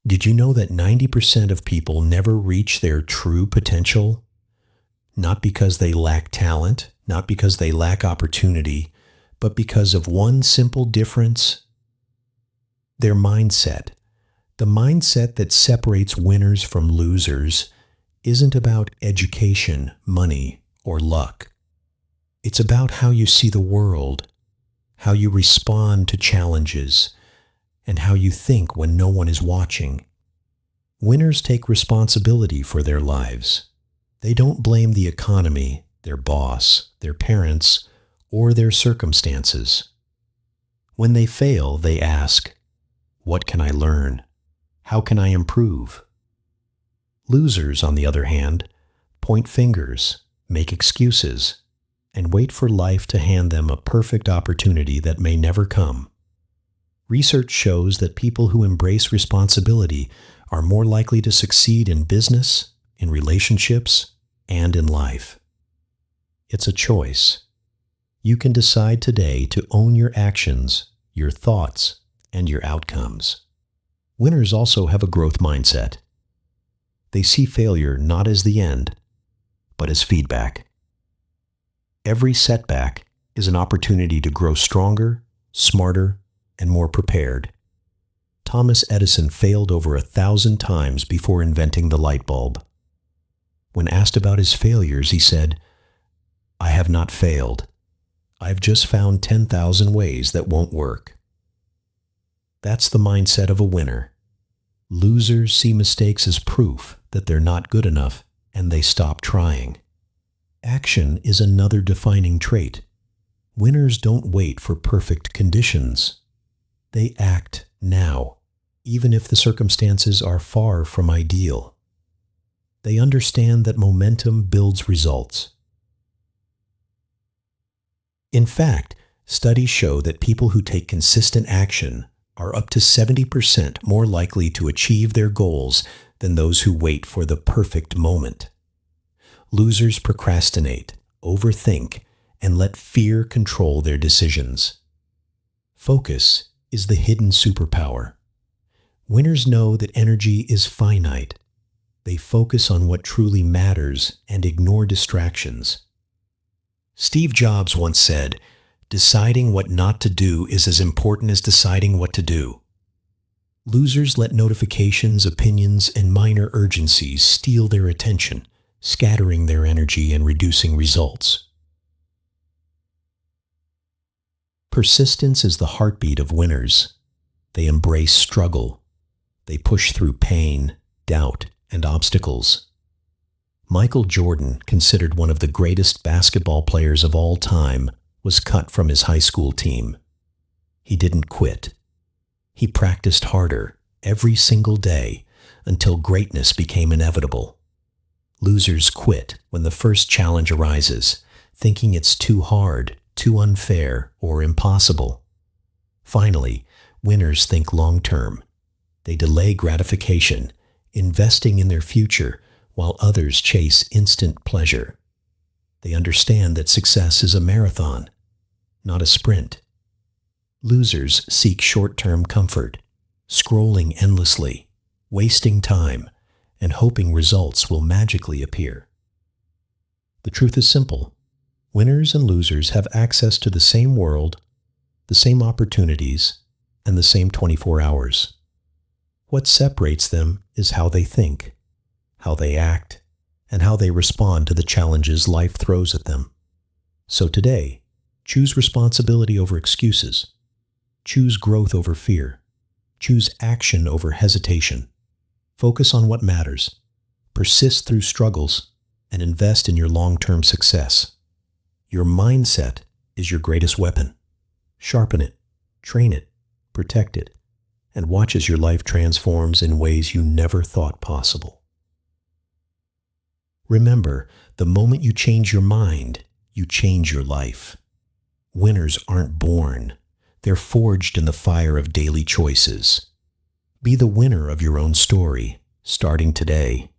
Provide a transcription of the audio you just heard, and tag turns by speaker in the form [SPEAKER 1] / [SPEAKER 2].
[SPEAKER 1] Did you know that 90% of people never reach their true potential? Not because they lack talent, not because they lack opportunity, but because of one simple difference: their mindset. The mindset that separates winners from losers isn't about education, money, or luck. It's about how you see the world, how you respond to challenges, and how you think when no one is watching. Winners take responsibility for their lives. They don't blame the economy, their boss, their parents, or their circumstances. When they fail, they ask, "What can I learn? How can I improve?" Losers, on the other hand, point fingers, make excuses, and wait for life to hand them a perfect opportunity that may never come. Research shows that people who embrace responsibility are more likely to succeed in business, in relationships, and in life. It's a choice. You can decide today to own your actions, your thoughts, and your outcomes. Winners also have a growth mindset. They see failure not as the end, but as feedback. Every setback is an opportunity to grow stronger, smarter, and more prepared. Thomas Edison failed over 1,000 times before inventing the light bulb. When asked about his failures, he said, "I have not failed. I've just found 10,000 ways that won't work." That's the mindset of a winner. Losers see mistakes as proof that they're not good enough, and they stop trying. Action is another defining trait. Winners don't wait for perfect conditions. They act now, even if the circumstances are far from ideal. They understand that momentum builds results. In fact, studies show that people who take consistent action are up to 70% more likely to achieve their goals than those who wait for the perfect moment. Losers procrastinate, overthink, and let fear control their decisions. Focus is the hidden superpower. Winners know that energy is finite. They focus on what truly matters and ignore distractions. Steve Jobs once said, "Deciding what not to do is as important as deciding what to do." Losers let notifications, opinions, and minor urgencies steal their attention, scattering their energy and reducing results. Persistence is the heartbeat of winners. They embrace struggle. They push through pain, doubt, and obstacles. Michael Jordan, considered one of the greatest basketball players of all time, was cut from his high school team. He didn't quit. He practiced harder every single day until greatness became inevitable. Losers quit when the first challenge arises, thinking it's too hard, too unfair, or impossible. Finally, winners think long-term. They delay gratification, investing in their future, while others chase instant pleasure. They understand that success is a marathon, not a sprint. Losers seek short-term comfort, scrolling endlessly, wasting time, and hoping results will magically appear. The truth is simple. Winners and losers have access to the same world, the same opportunities, and the same 24 hours. What separates them is how they think, how they act, and how they respond to the challenges life throws at them. So today, choose responsibility over excuses. Choose growth over fear. Choose action over hesitation. Focus on what matters. Persist through struggles, and invest in your long-term success. Your mindset is your greatest weapon. Sharpen it, train it, protect it, and watch as your life transforms in ways you never thought possible. Remember, the moment you change your mind, you change your life. Winners aren't born. They're forged in the fire of daily choices. Be the winner of your own story, starting today.